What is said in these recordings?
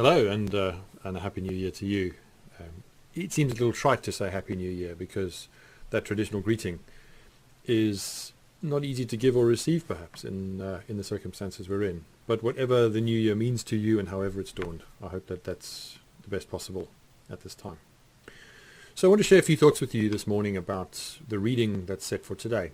Hello, and a Happy New Year to you. It seems a little trite to say Happy New Year because that traditional greeting is not easy to give or receive, perhaps, in the circumstances we're in. But whatever the New Year means to you and however it's dawned, I hope that that's the best possible at this time. So I want to share a few thoughts with you this morning about the reading that's set for today.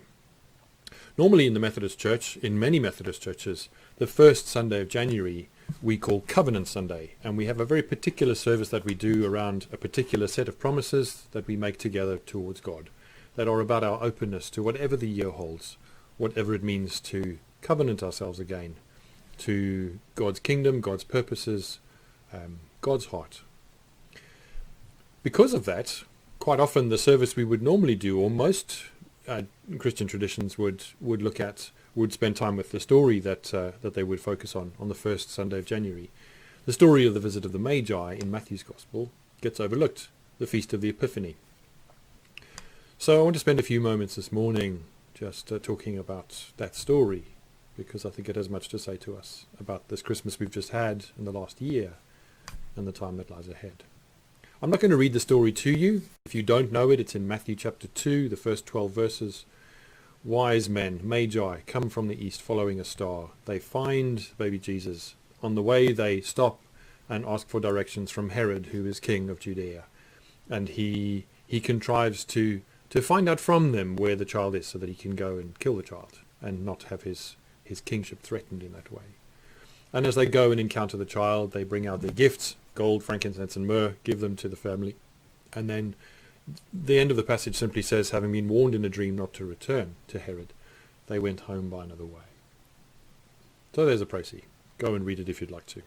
Normally in the Methodist Church, in many Methodist churches, the first Sunday of January we call Covenant Sunday, and we have a very particular service that we do around a particular set of promises that we make together towards God, that are about our openness to whatever the year holds, whatever it means to covenant ourselves again to God's kingdom, God's purposes, God's heart. Because of that, quite often the service we would normally do, or most Christian traditions would look at, would spend time with the story that they would focus on the first Sunday of January. The story of the visit of the Magi in Matthew's Gospel gets overlooked, the Feast of the Epiphany. So I want to spend a few moments this morning just talking about that story, because I think it has much to say to us about this Christmas we've just had in the last year and the time that lies ahead. I'm not going to read the story to you. If you don't know it, it's in Matthew chapter 2, the first 12 verses. Wise men, Magi, come from the east following a star. They find baby Jesus. On the way they stop and ask for directions from Herod, who is king of Judea. And he contrives to find out from them where the child is so that he can go and kill the child and not have his kingship threatened in that way. And as they go and encounter the child, they bring out their gifts, gold, frankincense and myrrh, give them to the family. And then the end of the passage simply says, having been warned in a dream not to return to Herod, they went home by another way. So there's a précis. Go and read it if you'd like to.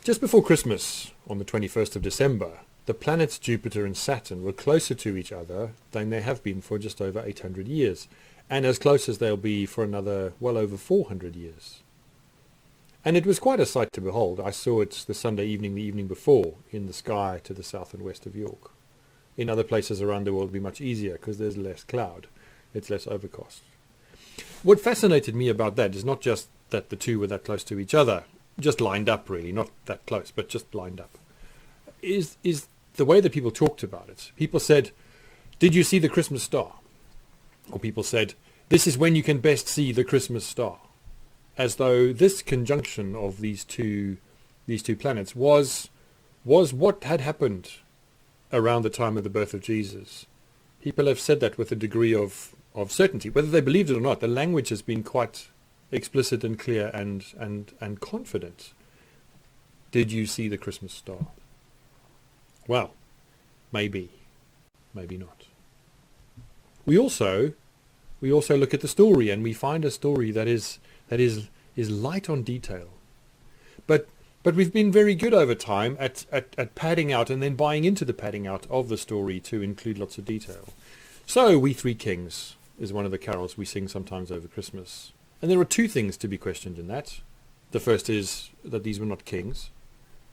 Just before Christmas, on the 21st of December, the planets Jupiter and Saturn were closer to each other than they have been for just over 800 years, and as close as they'll be for another well over 400 years. And it was quite a sight to behold. I saw it the Sunday evening, the evening before, in the sky to the south and west of York. In other places around the world it will be much easier because there's less cloud. It's less overcast. What fascinated me about that is not just that the two were that close to each other, just lined up really, not that close, but just lined up, is the way that people talked about it. People said, "Did you see the Christmas star?" Or people said, "This is when you can best see the Christmas star." As though this conjunction of these two planets was what had happened around the time of the birth of Jesus. People have said that with a degree of certainty. Whether they believed it or not, the language has been quite explicit and clear and confident. Did you see the Christmas star? Well, maybe not. We also look at the story and we find a story that is light on detail. But we've been very good over time at padding out and then buying into the padding out of the story to include lots of detail. So We Three Kings is one of the carols we sing sometimes over Christmas. And there are two things to be questioned in that. The first is that these were not kings.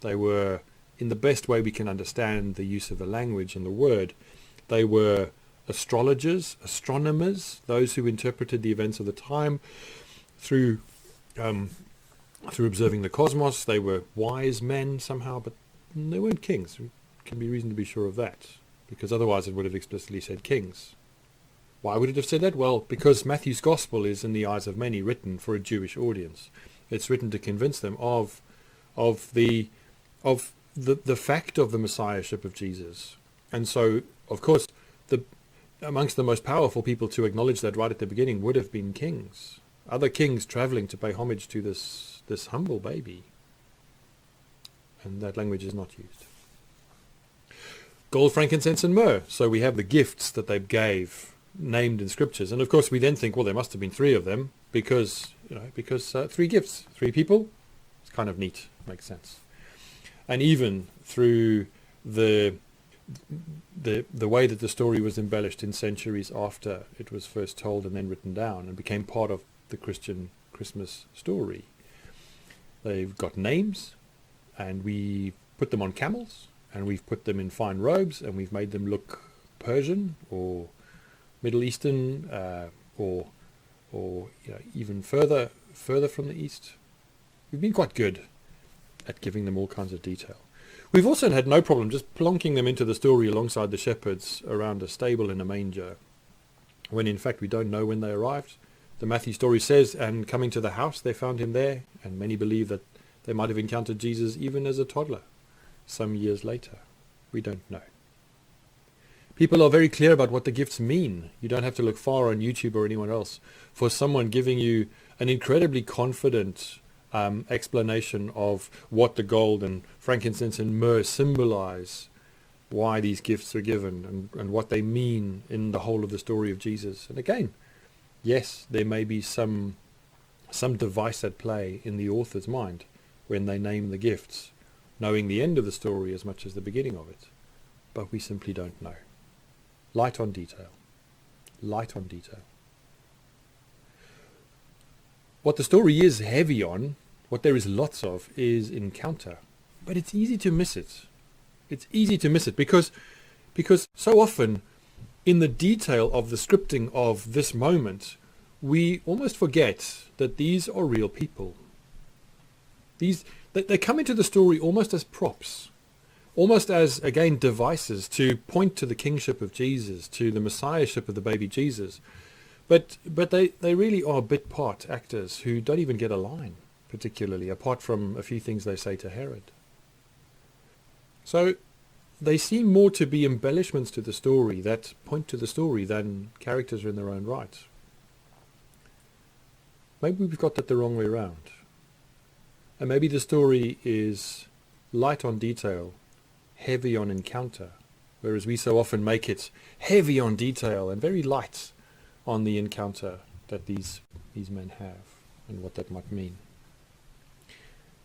They were, in the best way we can understand the use of the language and the word, they were astrologers, astronomers, those who interpreted the events of the time through observing the cosmos. They were wise men somehow, but they weren't kings. We can be reason to be sure of that, because otherwise it would have explicitly said kings. Why would it have said that? Well, because Matthew's Gospel is, in the eyes of many, written for a Jewish audience. It's written to convince them of the fact of the messiahship of Jesus. And so, of course, amongst the most powerful people to acknowledge that right at the beginning would have been kings. Other kings traveling to pay homage to this humble baby. And that language is not used. Gold, frankincense and myrrh. So we have the gifts that they gave named in scriptures. And of course we then think, well, there must have been three of them because three gifts, three people. It's kind of neat. Makes sense. And even through the way that the story was embellished in centuries after it was first told and then written down and became part of the Christian Christmas story. They've got names, and we put them on camels, and we've put them in fine robes, and we've made them look Persian or Middle Eastern or even further from the east. We've been quite good at giving them all kinds of detail. We've also had no problem just plonking them into the story alongside the shepherds around a stable in a manger, when in fact we don't know when they arrived. The Matthew story says, and coming to the house they found him there, and many believe that they might have encountered Jesus even as a toddler, some years later. We don't know. People are very clear about what the gifts mean. You don't have to look far on YouTube or anyone else for someone giving you an incredibly confident explanation of what the gold and frankincense and myrrh symbolize, why these gifts are given, and what they mean in the whole of the story of Jesus. And again, yes, there may be some device at play in the author's mind when they name the gifts, knowing the end of the story as much as the beginning of it. But we simply don't know. Light on detail. Light on detail. What the story is heavy on, what there is lots of, is encounter. But it's easy to miss it. It's easy to miss it because so often in the detail of the scripting of this moment, we almost forget that these are real people. They come into the story almost as props, almost as, again, devices to point to the kingship of Jesus, to the messiahship of the baby Jesus. But they really are bit part actors who don't even get a line, particularly, apart from a few things they say to Herod. So they seem more to be embellishments to the story that point to the story than characters in their own right. Maybe we've got that the wrong way around. And maybe the story is light on detail, heavy on encounter, whereas we so often make it heavy on detail and very light on the encounter that these men have and what that might mean.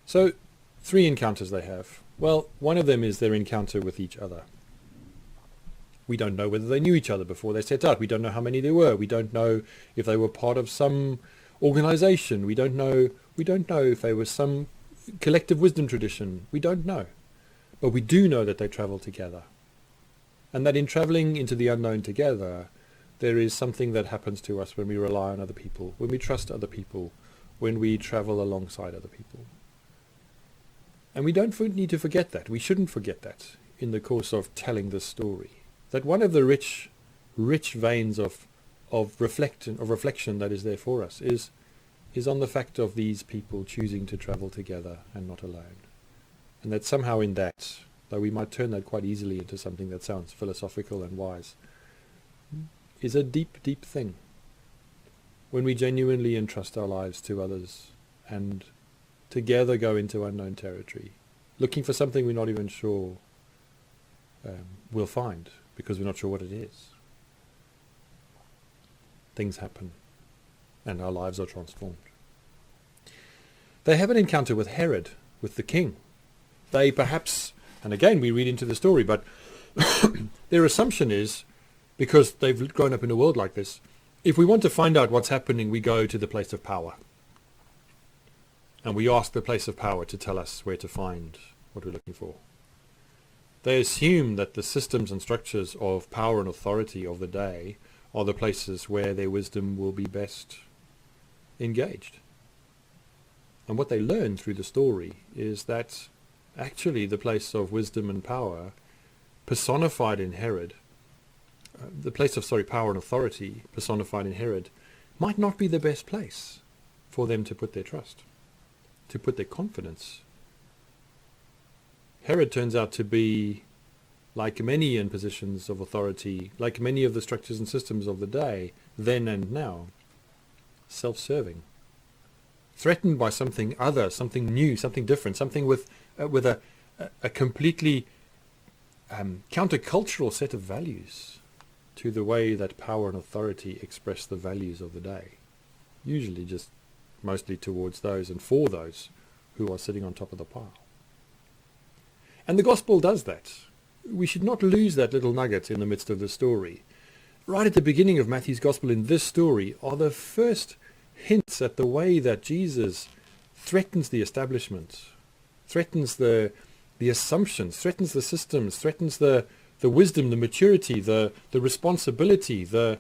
So, 3 encounters they have. Well, one of them is their encounter with each other. We don't know whether they knew each other before they set out. We don't know how many there were. We don't know if they were part of some organization. We don't know if they were some collective wisdom tradition. We don't know. But we do know that they traveled together. And that in traveling into the unknown together, there is something that happens to us when we rely on other people, when we trust other people, when we travel alongside other people. And we don't need to forget that. We shouldn't forget that in the course of telling this story. That one of the rich veins of reflection that is there for us is on the fact of these people choosing to travel together and not alone. And that somehow in that, though we might turn that quite easily into something that sounds philosophical and wise, is a deep, deep thing. When we genuinely entrust our lives to others and together go into unknown territory, looking for something we're not even sure we'll find because we're not sure what it is. Things happen and our lives are transformed. They have an encounter with Herod, with the king. They perhaps, and again we read into the story, but their assumption is, because they've grown up in a world like this, if we want to find out what's happening, we go to the place of power. And we ask the place of power to tell us where to find what we're looking for. They assume that the systems and structures of power and authority of the day are the places where their wisdom will be best engaged. And what they learn through the story is that actually the place of wisdom and power personified in Herod, the place of power and authority personified in Herod, might not be the best place for them to put their trust, to put their confidence. Herod turns out to be, like many in positions of authority, like many of the structures and systems of the day, then and now, self-serving, threatened by something other, something new, something different, something with a completely countercultural set of values to the way that power and authority express the values of the day, usually just mostly towards those and for those who are sitting on top of the pile. And the gospel does that. We should not lose that little nugget in the midst of the story. Right at the beginning of Matthew's gospel in this story are the first hints at the way that Jesus threatens the establishment, threatens the assumptions, threatens the systems, threatens the wisdom, the maturity, the responsibility, the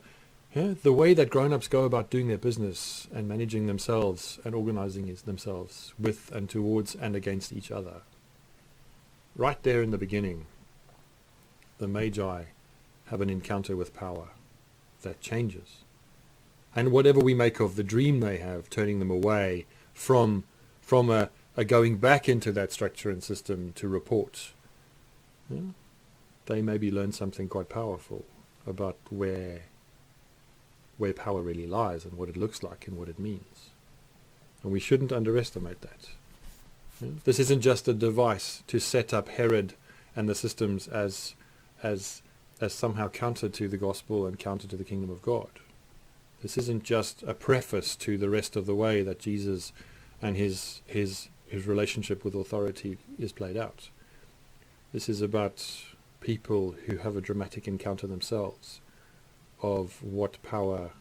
Yeah, the way that grown-ups go about doing their business and managing themselves and organizing themselves with and towards and against each other. Right there in the beginning, the Magi have an encounter with power that changes. And whatever we make of the dream they have, turning them away from a going back into that structure and system to report, they maybe learn something quite powerful about where power really lies and what it looks like and what it means. And we shouldn't underestimate that. This isn't just a device to set up Herod and the systems as somehow counter to the gospel and counter to the kingdom of God. This isn't just a preface to the rest of the way that Jesus and his relationship with authority is played out. This is about people who have a dramatic encounter themselves of what power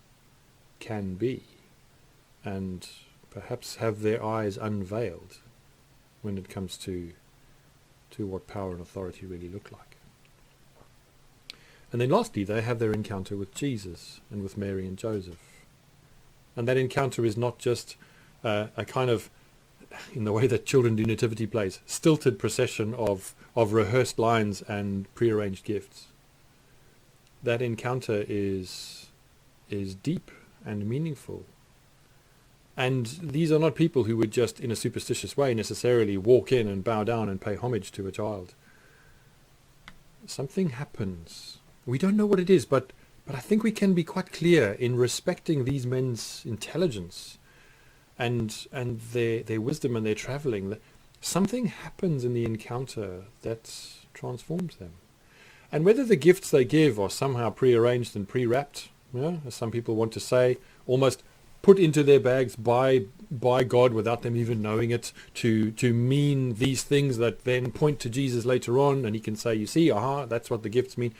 can be, and perhaps have their eyes unveiled when it comes to what power and authority really look like. And then lastly, they have their encounter with Jesus and with Mary and Joseph. And that encounter is not just a kind of, in the way that children do nativity plays, stilted procession of rehearsed lines and prearranged gifts. That encounter is deep and meaningful. And these are not people who would just, in a superstitious way, necessarily walk in and bow down and pay homage to a child. Something happens. We don't know what it is, but I think we can be quite clear in respecting these men's intelligence and their wisdom and their traveling. Something happens in the encounter that transforms them. And whether the gifts they give are somehow prearranged and pre-wrapped, as some people want to say, almost put into their bags by God without them even knowing it, to mean these things that then point to Jesus later on, and he can say, you see, that's what the gifts mean.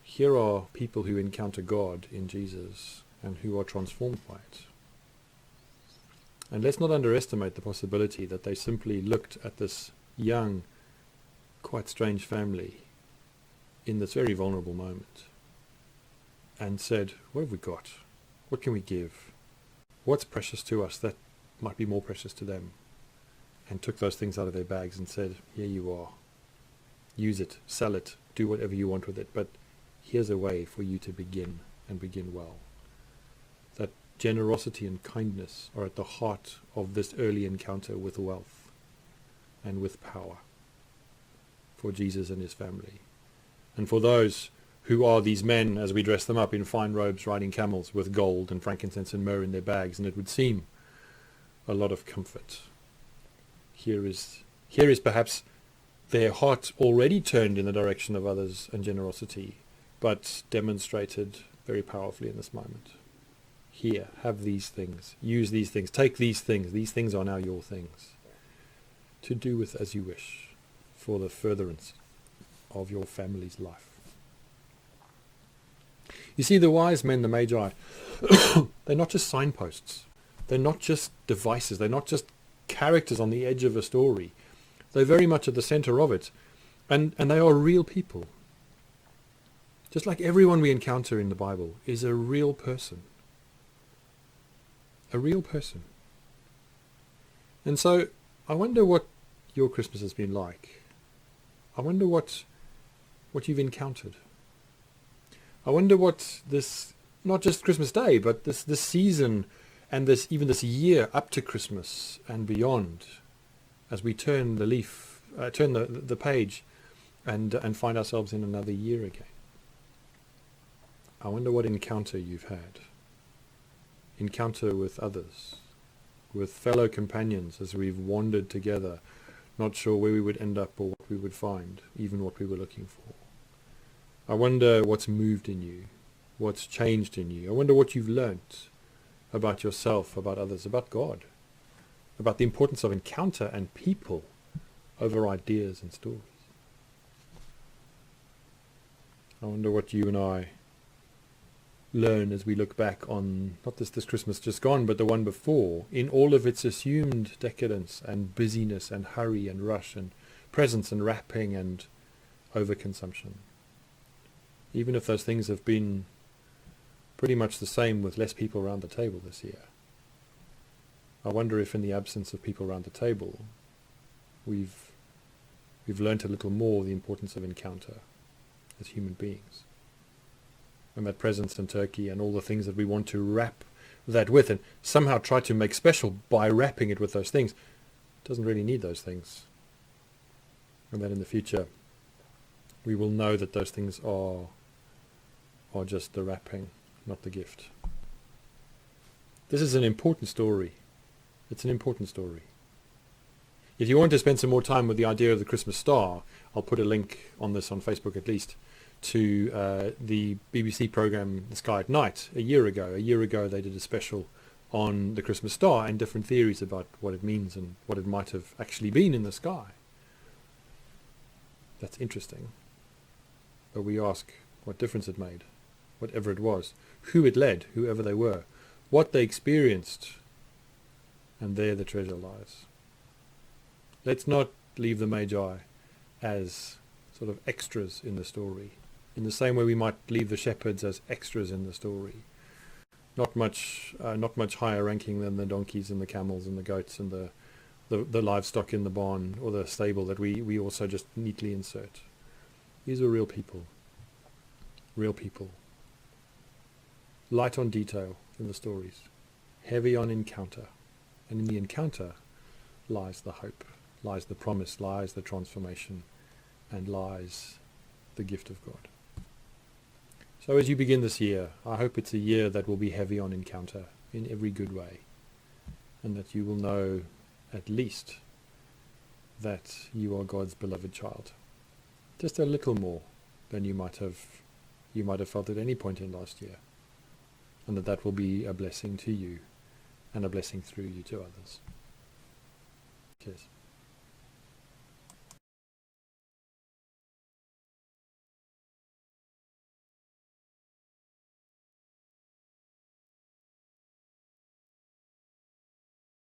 Here are people who encounter God in Jesus and who are transformed by it. And let's not underestimate the possibility that they simply looked at this young, quite strange family in this very vulnerable moment and said, what have we got? What can we give? What's precious to us that might be more precious to them? And took those things out of their bags and said, here you are. Use it, sell it, do whatever you want with it, but here's a way for you to begin, and begin well. That generosity and kindness are at the heart of this early encounter with wealth and with power for Jesus and his family. And for those who are these men, as we dress them up in fine robes riding camels with gold and frankincense and myrrh in their bags, and it would seem a lot of comfort. Here is perhaps their heart already turned in the direction of others and generosity, but demonstrated very powerfully in this moment. Here, have these things, use these things, take these things are now your things, to do with as you wish, for the furtherance of your family's life. You see, the wise men, the Magi, they're not just signposts. They're not just devices. They're not just characters on the edge of a story. They're very much at the center of it. And they are real people. Just like everyone we encounter in the Bible is a real person. A real person. And so I wonder what your Christmas has been like. I wonder what you've encountered. I wonder what this, not just Christmas Day, but this season and even this year up to Christmas and beyond, as we turn the leaf, turn the page and find ourselves in another year again. I wonder what encounter you've had. Encounter with others, with fellow companions as we've wandered together, not sure where we would end up or what we would find, even what we were looking for. I wonder what's moved in you, what's changed in you. I wonder what you've learnt about yourself, about others, about God, about the importance of encounter and people over ideas and stories. I wonder what you and I learn as we look back on not this Christmas just gone, but the one before, in all of its assumed decadence and busyness and hurry and rush and presence and wrapping and overconsumption. even if those things have been pretty much the same with less people around the table this year. I wonder if in the absence of people around the table, we've learnt a little more the importance of encounter as human beings. And that presence in Turkey and all the things that we want to wrap that with and somehow try to make special by wrapping it with those things, doesn't really need those things. And that in the future we will know that those things are just the wrapping, not the gift. This is an important story. It's an important story. If you want to spend some more time with the idea of the Christmas star, I'll put a link on this on Facebook at least to the BBC programme The Sky at Night a year ago. A year ago they did a special on the Christmas star and different theories about what it means and what it might have actually been in the sky. That's interesting. But we ask what difference it made, whatever it was, who it led, whoever they were, what they experienced, and there the treasure lies. Let's not leave the Magi as sort of extras in the story, in the same way we might leave the shepherds as extras in the story. Not much higher ranking than the donkeys and the camels and the goats and the livestock in the barn or the stable that we also just neatly insert. These are real people. Real people. Light on detail in the stories. Heavy on encounter. And in the encounter lies the hope, lies the promise, lies the transformation, and lies the gift of God. So as you begin this year, I hope it's a year that will be heavy on encounter in every good way, and that you will know at least that you are God's beloved child. Just a little more than you might have felt at any point in last year, and that will be a blessing to you and a blessing through you to others. Cheers.